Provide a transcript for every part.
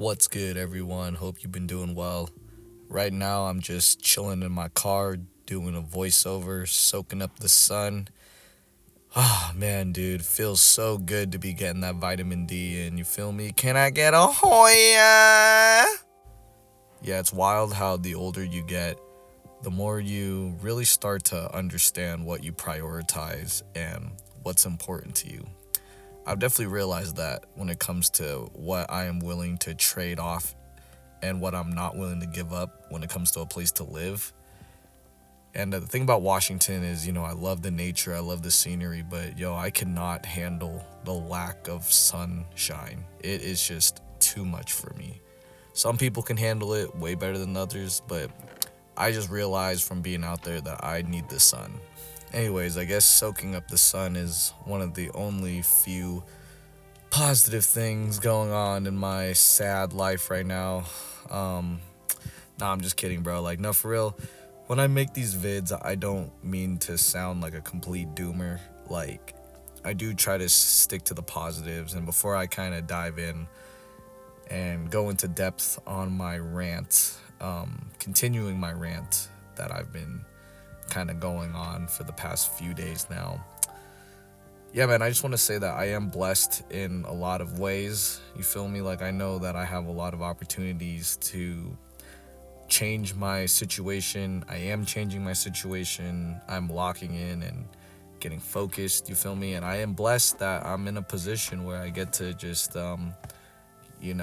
What's good, everyone? Hope you've been doing well. Right now, I'm just chilling in my car, doing a voiceover, soaking up the sun. Ah, man, dude, feels so good to be getting that vitamin D in. You feel me? Can I get a Hoya? Yeah, it's wild how the older you get, the more you really start to understand what you prioritize and what's important to you. I've definitely realized that when it comes to what I am willing to trade off and what I'm not willing to give up when it comes to a place to live. And the thing about Washington is, I love the nature, I love the scenery, but I cannot handle the lack of sunshine. It is just too much for me. Some people can handle it way better than others, but I just realized from being out there that I need the sun. Anyways, I guess soaking up the sun is one of the only few positive things going on in my sad life right now. Um, nah, I'm just kidding, bro. Like, no, for real. When I make these vids, I don't mean to sound like a complete doomer. Like, I do try to stick to the positives. And before I kind of dive in and go into depth on my rant, continuing my rant that I've been kind of going on for the past few days now. Yeah, man, I just want to say that I am blessed in a lot of ways. You feel me? Like, I know that I have a lot of opportunities to change my situation. I am changing my situation. I'm locking in and getting focused. You feel me? And I am blessed that I'm in a position where I get to just,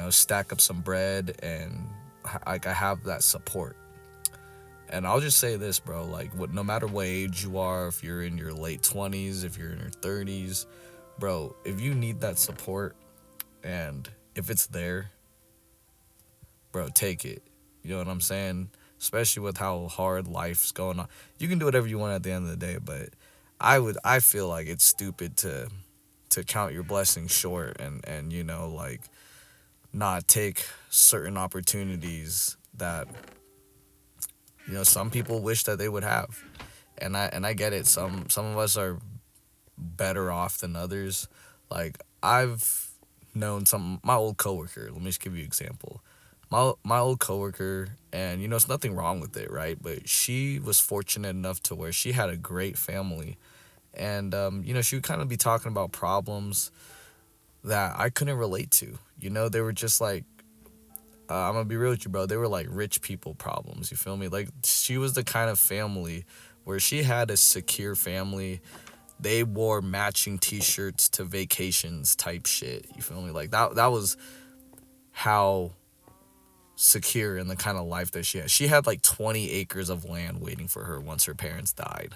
stack up some bread and like I have that support. And I'll just say this, bro, like no matter what age you are, if you're in your late 20s, if you're in your 30s, bro, if you need that support and if it's there, bro, take it. You know what I'm saying? Especially with how hard life's going on. You can do whatever you want at the end of the day, but I feel like it's stupid to count your blessings short and like not take certain opportunities that some people wish that they would have. And I get it. Some of us are better off than others. Like, I've known my old coworker. Let me just give you an example. My old coworker, and it's nothing wrong with it, right? But she was fortunate enough to where she had a great family, and she would kind of be talking about problems that I couldn't relate to. They were just like, I'm gonna be real with you, bro. They were like rich people problems. You feel me? Like, she was the kind of family where she had a secure family. They wore matching T-shirts to vacations type shit. You feel me? Like that was how secure in the kind of life that she had. She had like 20 acres of land waiting for her once her parents died.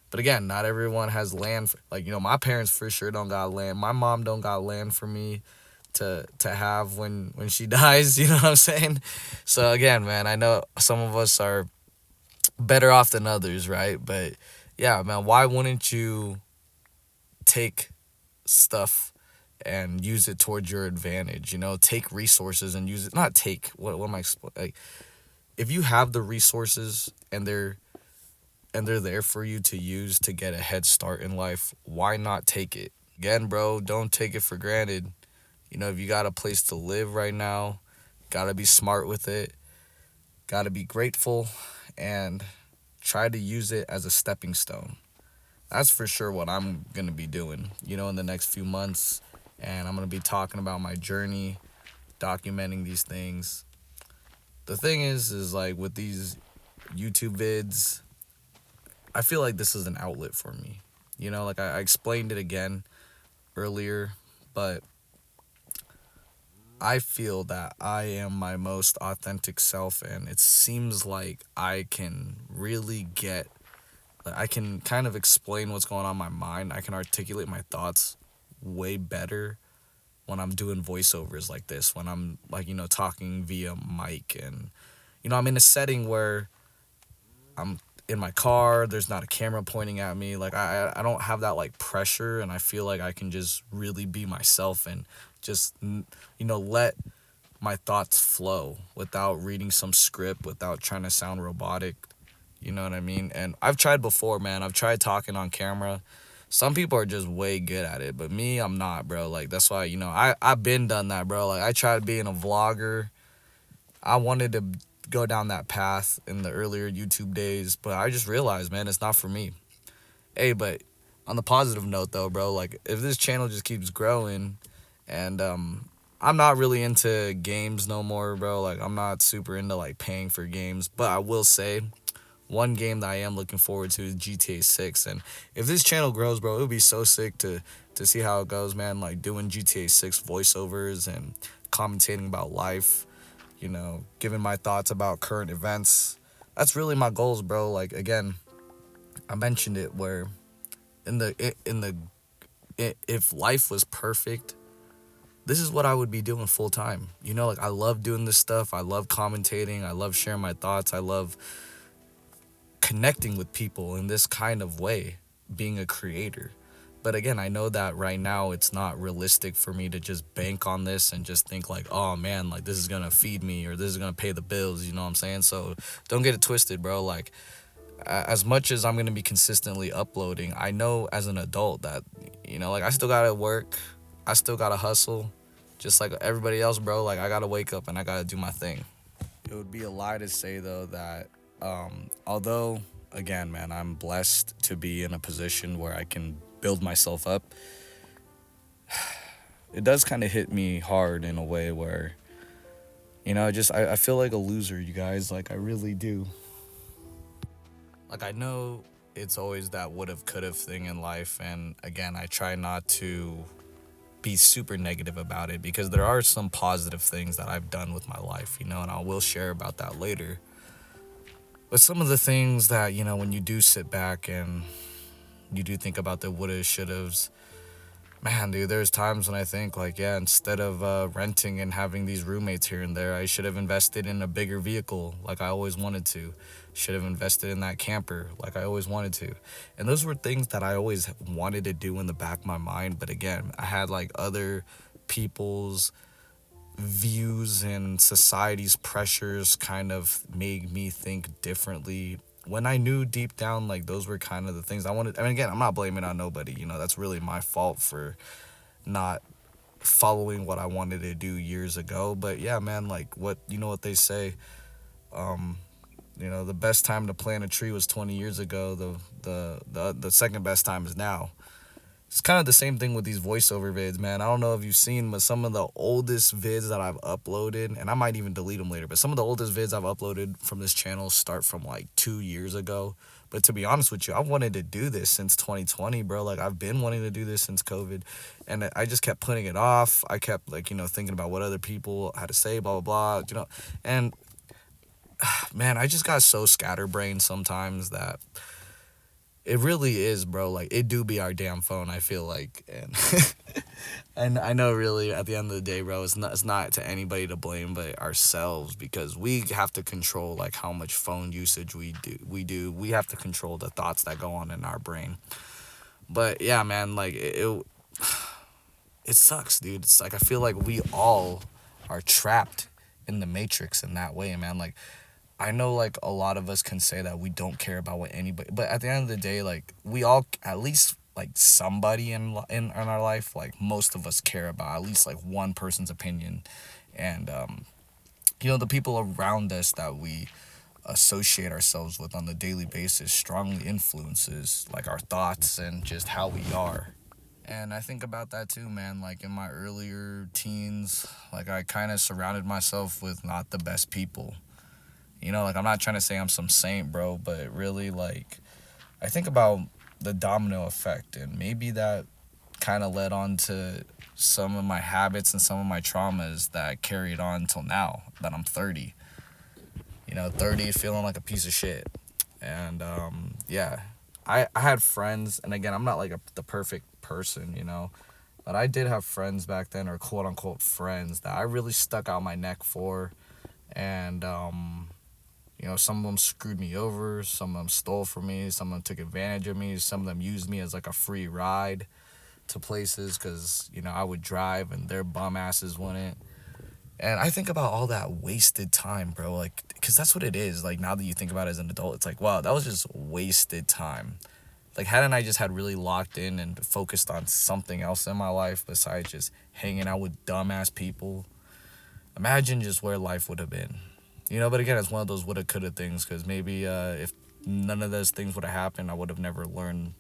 But again, not everyone has land. Like, my parents for sure don't got land. My mom don't got land for me to have when she dies. You know what I'm saying? So again, man, I know some of us are better off than others, right? But yeah, man, why wouldn't you take stuff and use it towards your advantage? Take resources and use it. Not take. What am I like? If you have the resources and they're there for you to use to get a head start in life, why not take it? Again, bro, don't take it for granted. If you got a place to live right now, gotta be smart with it. Gotta be grateful and try to use it as a stepping stone. That's for sure what I'm gonna be doing, in the next few months. And I'm gonna be talking about my journey, documenting these things. The thing is like with these YouTube vids, I feel like this is an outlet for me. Like I explained it again earlier, but I feel that I am my most authentic self, and it seems like I can really I can kind of explain what's going on in my mind. I can articulate my thoughts way better when I'm doing voiceovers like this, when I'm like, talking via mic and, I'm in a setting where I'm in my car, there's not a camera pointing at me. Like, I don't have that like pressure, and I feel like I can just really be myself and just, let my thoughts flow without reading some script, without trying to sound robotic. You know what I mean? And I've tried before, man. I've tried talking on camera, Some people are just way good at it, but me, I'm not, bro. Like that's why, I've been done that, bro. Like I tried being a vlogger. I wanted to go down that path in the earlier YouTube days, but I just realized, man, it's not for me. Hey, but on the positive note though, bro, like if this channel just keeps growing and I'm not really into games no more, bro. Like I'm not super into like paying for games, but I will say one game that I am looking forward to is GTA 6. And if this channel grows, bro, it would be so sick to see how it goes, man. Like doing GTA 6 voiceovers and commentating about life, giving my thoughts about current events. That's really my goals, bro. Like again, I mentioned it where if life was perfect, this is what I would be doing full time. Like I love doing this stuff. I love commentating. I love sharing my thoughts. I love connecting with people in this kind of way, being a creator. But again, I know that right now it's not realistic for me to just bank on this and just think like, oh man, like this is gonna feed me or this is gonna pay the bills, you know what I'm saying? So don't get it twisted, bro. Like as much as I'm gonna be consistently uploading, I know as an adult that, like I still gotta work, I still gotta hustle, just like everybody else, bro. Like I gotta wake up and I gotta do my thing. It would be a lie to say though that although again, man, I'm blessed to be in a position where I can build myself up, it does kind of hit me hard in a way where, I feel like a loser, you guys. Like I really do. Like I know it's always that would have, could have thing in life, and again, I try not to be super negative about it because there are some positive things that I've done with my life, and I will share about that later. But some of the things that, when you do sit back and you do think about the woulda, shouldas, man, dude, there's times when I think, like, yeah, instead of renting and having these roommates here and there, I should have invested in a bigger vehicle like I always wanted to. Should have invested in that camper like I always wanted to. And those were things that I always wanted to do in the back of my mind. But again, I had like other people's views and society's pressures kind of made me think differently when I knew deep down like those were kind of the things I wanted. I mean, again, I'm not blaming on nobody, that's really my fault for not following what I wanted to do years ago. But yeah, man, like what they say, the best time to plant a tree was 20 years ago. The second best time is now. It's kind of the same thing with these voiceover vids, man. I don't know if you've seen, but some of the oldest vids that I've uploaded, and I might even delete them later, but some of the oldest vids I've uploaded from this channel start from like 2 years ago. But to be honest with you, I've wanted to do this since 2020, bro. Like I've been wanting to do this since COVID, and I just kept putting it off. I kept like, thinking about what other people had to say, blah, blah, blah, and man, I just got so scatterbrained sometimes that it really is, bro. Like it do be our damn phone, I feel like, and and I know really at the end of the day, bro, it's not to anybody to blame but ourselves because we have to control like how much phone usage we have to control the thoughts that go on in our brain. But yeah, man, like it sucks, dude. It's like I feel like we all are trapped in the matrix in that way, man. Like I know like a lot of us can say that we don't care about what anybody, but at the end of the day, like we all, at least like somebody in our life, like most of us care about at least like one person's opinion. And the people around us that we associate ourselves with on the daily basis strongly influences like our thoughts and just how we are. And I think about that too, man. Like in my earlier teens, like I kind of surrounded myself with not the best people. Like I'm not trying to say I'm some saint, bro, but really, like, I think about the domino effect, and maybe that kind of led on to some of my habits and some of my traumas that carried on till now that I'm 30. 30, feeling like a piece of shit. And yeah, I had friends, and again, I'm not like the perfect person, but I did have friends back then, or quote unquote friends, that I really stuck out my neck for. And some of them screwed me over, some of them stole from me, some of them took advantage of me, some of them used me as like a free ride to places because, I would drive and their bum asses wouldn't. And I think about all that wasted time, bro, like, because that's what it is. Like, now that you think about it as an adult, it's like, wow, that was just wasted time. Like, hadn't I just had really locked in and focused on something else in my life besides just hanging out with dumbass people, imagine just where life would have been. But again, it's one of those woulda, coulda things, because maybe if none of those things would have happened, I would have never learned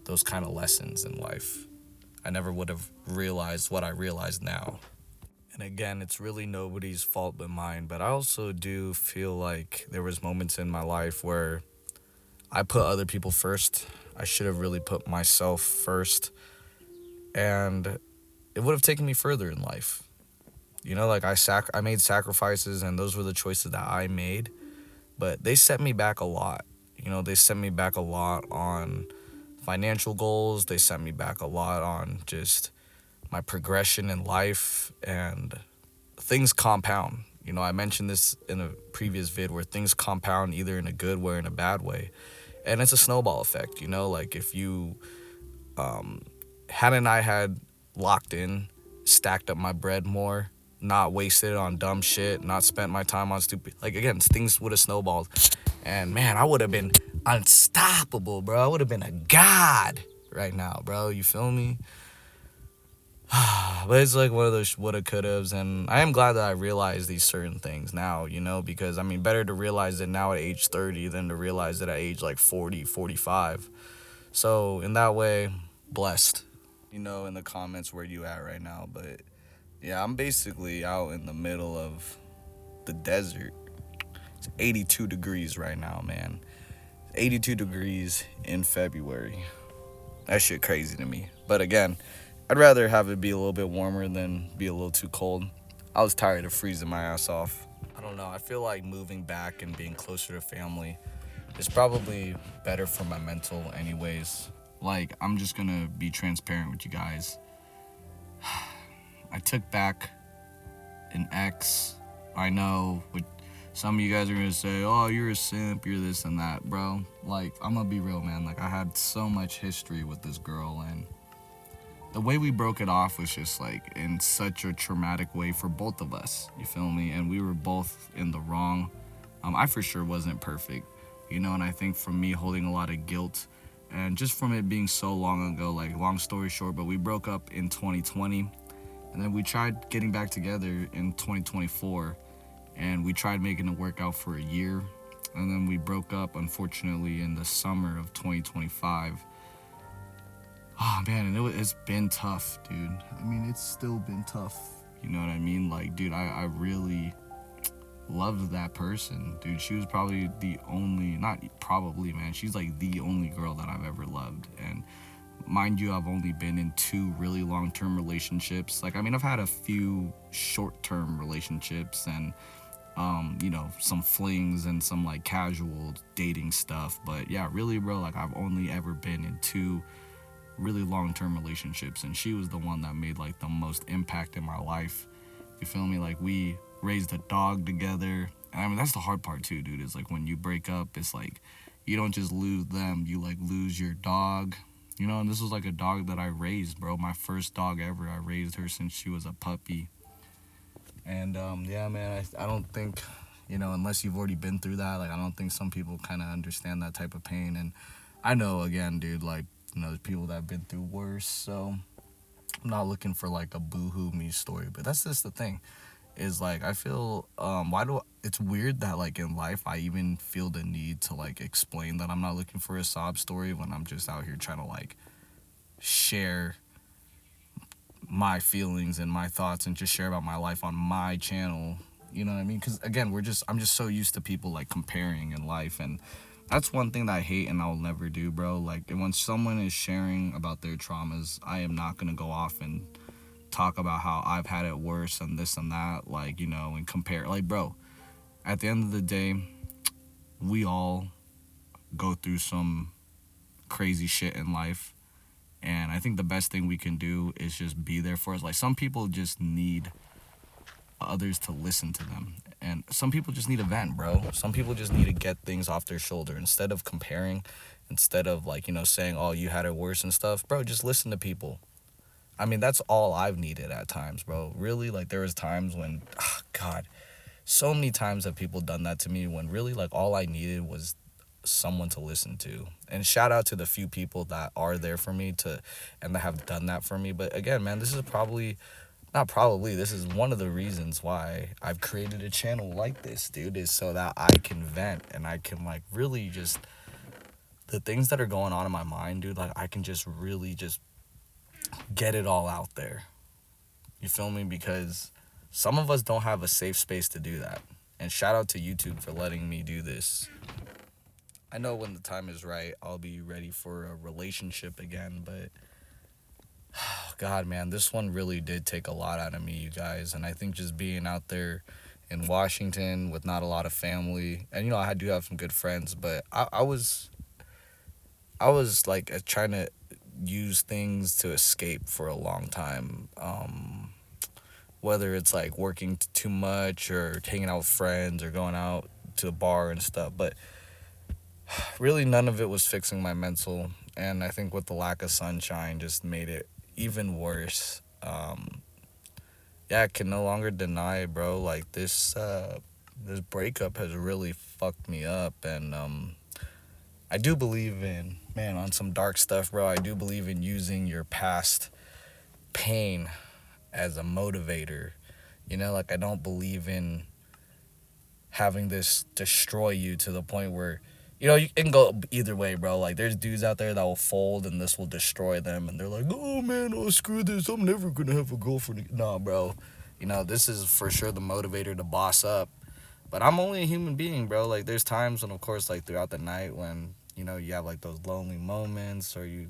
those kind of lessons in life. I never would have realized what I realize now. And again, it's really nobody's fault but mine, but I also do feel like there was moments in my life where I put other people first. I should have really put myself first, and it would have taken me further in life. Like I made sacrifices, and those were the choices that I made, but they set me back a lot. They set me back a lot on financial goals. They set me back a lot on just my progression in life, and things compound. I mentioned this in a previous vid where things compound either in a good way or in a bad way. And it's a snowball effect, like if you hadn't I had locked in, stacked up my bread more, not wasted on dumb shit, not spent my time on stupid, like, again, things would have snowballed. And man, I would have been unstoppable, bro. I would have been a god right now, bro. You feel me? But it's like one of those woulda, couldas, and I am glad that I realize these certain things now, because I mean, better to realize it now at age 30 than to realize it at age like 40, 45. So in that way, blessed. In the comments where you at right now, but yeah, I'm basically out in the middle of the desert. It's 82 degrees right now, man. 82 degrees in February. That shit crazy to me. But again, I'd rather have it be a little bit warmer than be a little too cold. I was tired of freezing my ass off. I don't know. I feel like moving back and being closer to family is probably better for my mental anyways. Like, I'm just gonna be transparent with you guys. I took back an ex. I know what some of you guys are gonna say, oh, you're a simp, you're this and that, bro. Like, I'm gonna be real, man. Like, I had so much history with this girl, and the way we broke it off was just like in such a traumatic way for both of us. You feel me? And we were both in the wrong. I for sure wasn't perfect, and I think from me holding a lot of guilt and just from it being so long ago, like, long story short, but we broke up in 2020, and then we tried getting back together in 2024, and we tried making it work out for a year, and then we broke up, unfortunately, in the summer of 2025. Oh, man, and it's been tough, dude. I mean, it's still been tough. You know what I mean? Like, dude, I really loved that person, dude. She was probably the only, not probably, man, she's like the only girl that I've ever loved. And mind you, I've only been in 2 really long-term relationships. Like, I mean, I've had a few short-term relationships and some flings and some like casual dating stuff, but yeah, really, bro, like, I've only ever been in 2 really long-term relationships, and she was the one that made like the most impact in my life. You feel me? Like, we raised a dog together, and I mean, that's the hard part too, dude. Is like, when you break up, it's like you don't just lose them, you like lose your dog, and this was like a dog that I raised, bro. My first dog ever. I raised her since she was a puppy. And yeah, man, I don't think, unless you've already been through that, like, I don't think some people kind of understand that type of pain. And I know, again, dude, like, there's people that have been through worse, so I'm not looking for like a boo-hoo me story. But that's just the thing, is like, I feel it's weird that like in life I even feel the need to like explain that I'm not looking for a sob story when I'm just out here trying to like share my feelings and my thoughts and just share about my life on my channel. You know what I mean? Because again, I'm just so used to people like comparing in life, and that's one thing that I hate and I'll never do, bro. Like, when someone is sharing about their traumas, I am not gonna go off and talk about how I've had it worse and this and that, like, and compare. Like, bro, at the end of the day, we all go through some crazy shit in life, and I think the best thing we can do is just be there for us. Like, some people just need others to listen to them, and some people just need a vent, bro. Some people just need to get things off their shoulder. Instead of comparing, instead of like, saying, oh, you had it worse and stuff, bro, just listen to people. I mean, that's all I've needed at times, bro. Really, like, there was times when, God, so many times have people done that to me when really, like, all I needed was someone to listen to. And shout out to the few people that are there for me to and that have done that for me. But again, man, this is probably not probably, this is one of the reasons why I've created a channel like this, dude, is so that I can vent and I can like really just the things that are going on in my mind, dude, like I can just really just get it all out there. You feel me? Because some of us don't have a safe space to do that. And shout out to YouTube for letting me do this. I know when the time is right, I'll be ready for a relationship again, but oh God, man, this one really did take a lot out of me, you guys. And I think just being out there in Washington with not a lot of family, and you know, I do have some good friends, but I was like trying to use things to escape for a long time. Whether it's like working too much or hanging out with friends or going out to a bar and stuff, but really none of it was fixing my mental. And I think with the lack of sunshine just made it even worse. Yeah, I can no longer deny it, bro. Like this breakup has really fucked me up, and I do believe in, man, on some dark stuff, bro. I do believe in using your past pain as a motivator. You know, like I don't believe in having this destroy you to the point where, you know, you can go either way, bro. Like there's dudes out there that will fold and this will destroy them, and they're like, oh man, oh screw this, I'm never gonna have a girlfriend. No, bro. You know, this is for sure the motivator to boss up. But I'm only a human being, bro. Like there's times when, of course, like throughout the night when, you know, you have like those lonely moments or you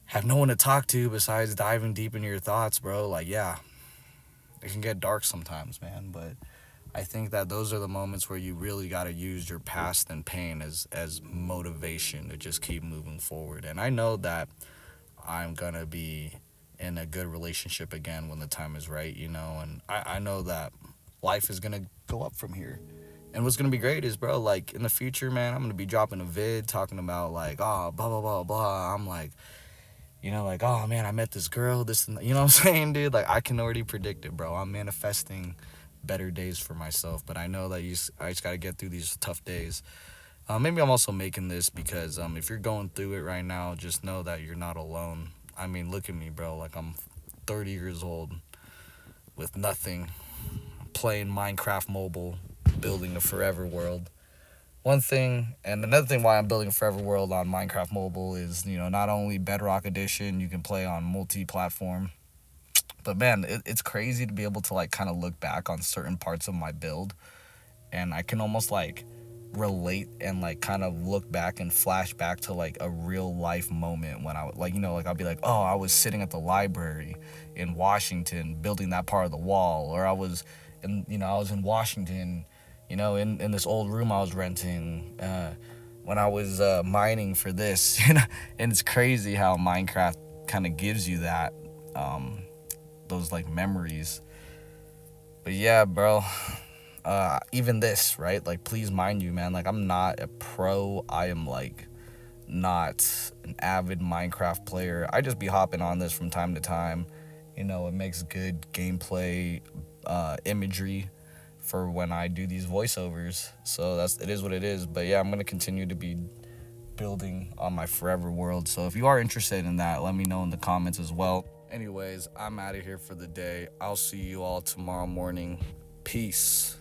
have no one to talk to besides diving deep into your thoughts, bro. Like, yeah, it can get dark sometimes, man. But I think that those are the moments where you really got to use your past and pain as motivation to just keep moving forward. And I know that I'm going to be in a good relationship again when the time is right, you know. And I know that life is going to go up from here. And what's going to be great is, bro, like in the future, man, I'm going to be dropping a vid talking about like, oh, blah, blah, blah, blah. I'm like, you know, like, oh man, I met this girl, this and that. You know what I'm saying, dude? Like, I can already predict it, bro. I'm manifesting better days for myself, but I know that I just got to get through these tough days. Maybe I'm also making this because if you're going through it right now, just know that you're not alone. I mean, look at me, bro. Like, I'm 30 years old with nothing, playing Minecraft mobile, building a forever world. One thing, and another thing why I'm building a forever world on Minecraft mobile is, you know, not only Bedrock Edition, you can play on multi-platform, but man, it's crazy to be able to like kind of look back on certain parts of my build, and I can almost like relate and like kind of look back and flash back to like a real life moment when I like, you know, like I'll be like, oh, I was sitting at the library in Washington building that part of the wall, or I was in Washington, you know, in this old room I was renting when I was mining for this. You know, and it's crazy how Minecraft kind of gives you that those like memories. But yeah, bro, even this, right? Like, please mind you, man, like I'm not a pro. I am like not an avid Minecraft player. I just be hopping on this from time to time. You know, it makes good gameplay imagery for when I do these voiceovers. So it is what it is. But yeah, I'm gonna continue to be building on my forever world. So if you are interested in that, let me know in the comments as well. Anyways, I'm out of here for the day. I'll see you all tomorrow morning. Peace.